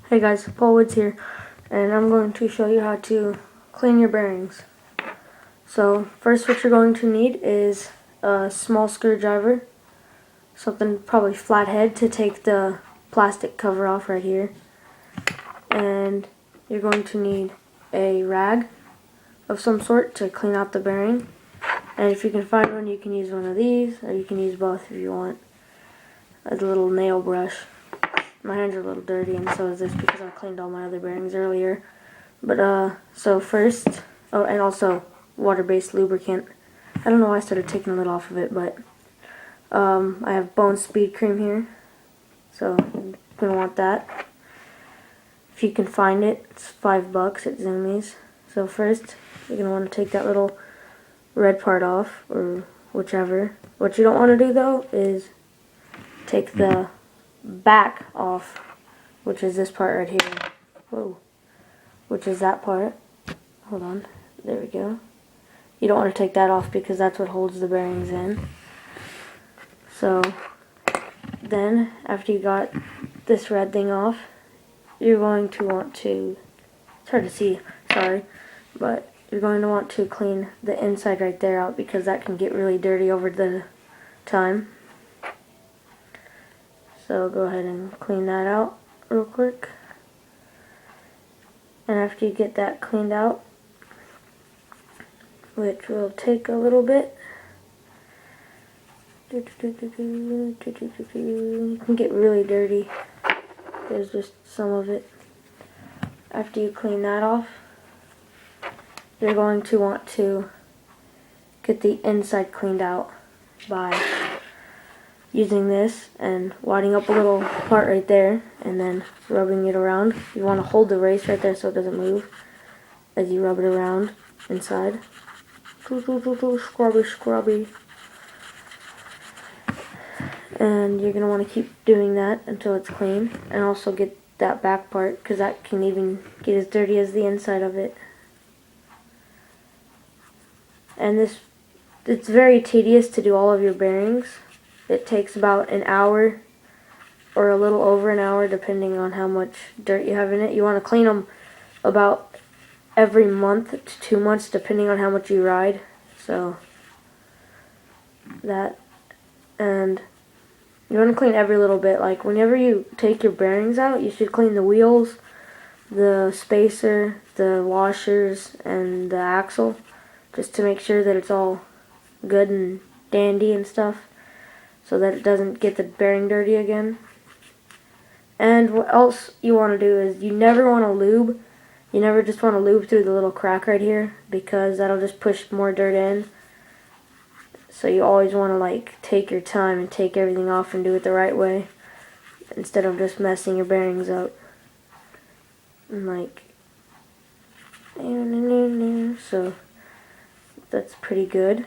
Hey guys, Paul Woods here, and I'm going to show you how to clean your bearings. So first what you're going to need is a small screwdriver, something probably flathead to take the plastic cover off right here, and you're going to need a rag of some sort to clean out the bearing. And if you can find one, you can use one of these, or you can use both if you want. A little nail brush. My hands are a little dirty, and so is this because I cleaned all my other bearings earlier. But so first, oh, and also water-based lubricant. I don't know why I started taking a little off of it, but I have Bone Speed Cream here, so you're gonna want that. If you can find it, it's $5 at Zumiez. So first, you're gonna want to take that little red part off, or whichever. What you don't want to do though is take the back off, which is this part right here. Whoa. Which is that part. Hold on. There we go. You don't want to take that off because that's what holds the bearings in. So then, after you got this red thing off, you're going to want to, it's hard to see, sorry, but you're going to want to clean the inside right there out because that can get really dirty over the time. So go ahead and clean that out real quick. And after you get that cleaned out, which will take a little bit, you can get really dirty. There's just some of it. After you clean that off, you're going to want to get the inside cleaned out by using this and wadding up a little part right there and then rubbing it around. You want to hold the race right there so it doesn't move as you rub it around inside. Scrubby, scrubby. And you're going to want to keep doing that until it's clean, and also get that back part because that can even get as dirty as the inside of it. And it's very tedious to do all of your bearings. It takes about an hour or a little over an hour depending on how much dirt you have in it. You want to clean them about every month to 2 months depending on how much you ride. So that, and you want to clean every little bit. Like whenever you take your bearings out, you should clean the wheels, the spacer, the washers, and the axle, just to make sure that it's all good and dandy and stuff, so that it doesn't get the bearing dirty again. And what else you want to do is you never want to lube. You never just want to lube through the little crack right here because that'll just push more dirt in. So you always want to like take your time and take everything off and do it the right way instead of just messing your bearings up. And like, so that's pretty good.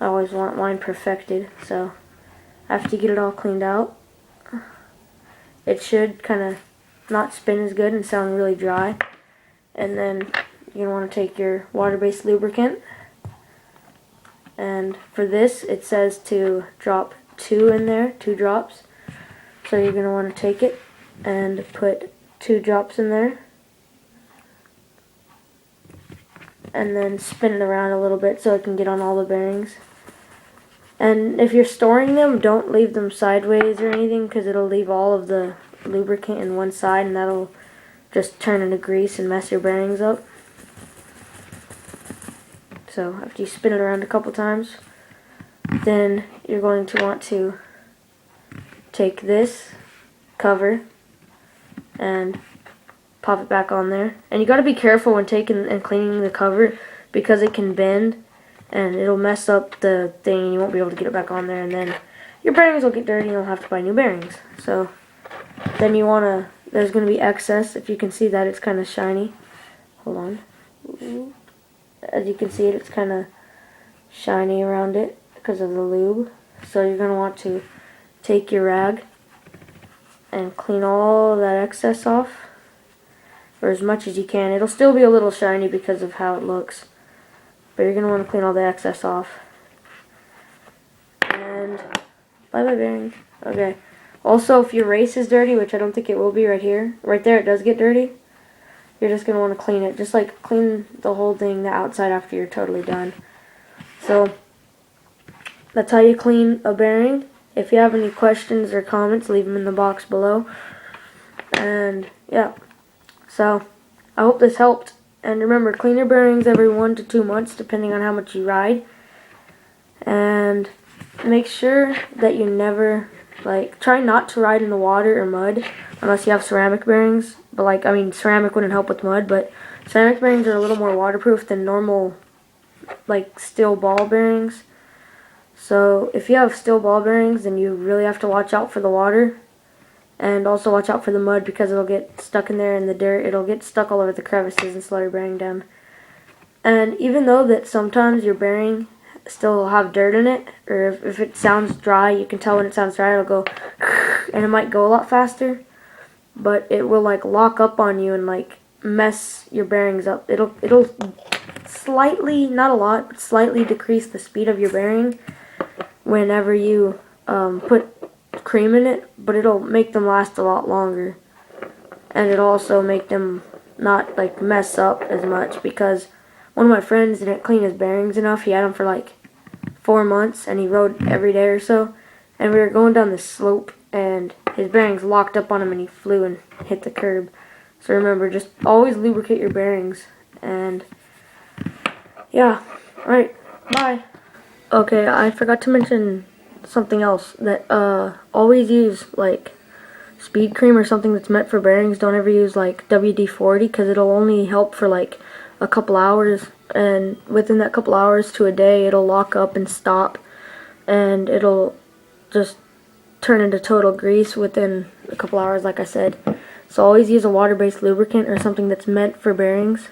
I always want mine perfected. So after you get it all cleaned out, it should kind of not spin as good and sound really dry. And then you're going to want to take your water-based lubricant. And for this, it says to drop 2 in there, 2 drops. So you're going to want to take it and put 2 drops in there. And then spin it around a little bit so it can get on all the bearings. And if you're storing them, don't leave them sideways or anything because it'll leave all of the lubricant in one side and that'll just turn into grease and mess your bearings up. So after you spin it around a couple times, then you're going to want to take this cover and pop it back on there. And you got to be careful when taking and cleaning the cover because it can bend and it'll mess up the thing and you won't be able to get it back on there, and then your bearings will get dirty and you'll have to buy new bearings. So then you want to, there's going to be excess. If you can see that, it's kind of shiny. Hold on. As you can see it's kind of shiny around it because of the lube. So you're going to want to take your rag and clean all that excess off, or as much as you can. It'll still be a little shiny because of how it looks, but you're going to want to clean all the excess off. And bye bye bearings. Okay, Also, if your race is dirty, which I don't think it will be right here, right there it does get dirty, you're just going to want to clean it. Just like clean the whole thing, the outside, after you're totally done. So, that's how you clean a bearing. If you have any questions or comments, leave them in the box below. And, yeah. So, I hope this helped. And remember, clean your bearings every 1 to 2 months, depending on how much you ride. And make sure that you never, try not to ride in the water or mud unless you have ceramic bearings. But ceramic wouldn't help with mud, but ceramic bearings are a little more waterproof than normal, steel ball bearings. So if you have steel ball bearings, then you really have to watch out for the water. And also watch out for the mud, because it'll get stuck in there in the dirt. It'll get stuck all over the crevices and slow your bearing down. And even though that sometimes your bearing still have dirt in it, or if it sounds dry, you can tell when it sounds dry, it'll go and it might go a lot faster, but it will lock up on you and mess your bearings up. It'll slightly, not a lot, but slightly decrease the speed of your bearing whenever you put cream in it, but it'll make them last a lot longer, and it'll also make them not mess up as much, because one of my friends didn't clean his bearings enough. He had them for 4 months, and he rode every day or so, and we were going down the slope, and his bearings locked up on him, and he flew and hit the curb. So remember, just always lubricate your bearings. And yeah, alright, bye. Okay, I forgot to mention something else, that always use speed cream or something that's meant for bearings. Don't ever use WD-40, because it'll only help for a couple hours, and within that couple hours to a day, it'll lock up and stop, and it'll just turn into total grease within a couple hours, like I said. So always use a water-based lubricant or something that's meant for bearings.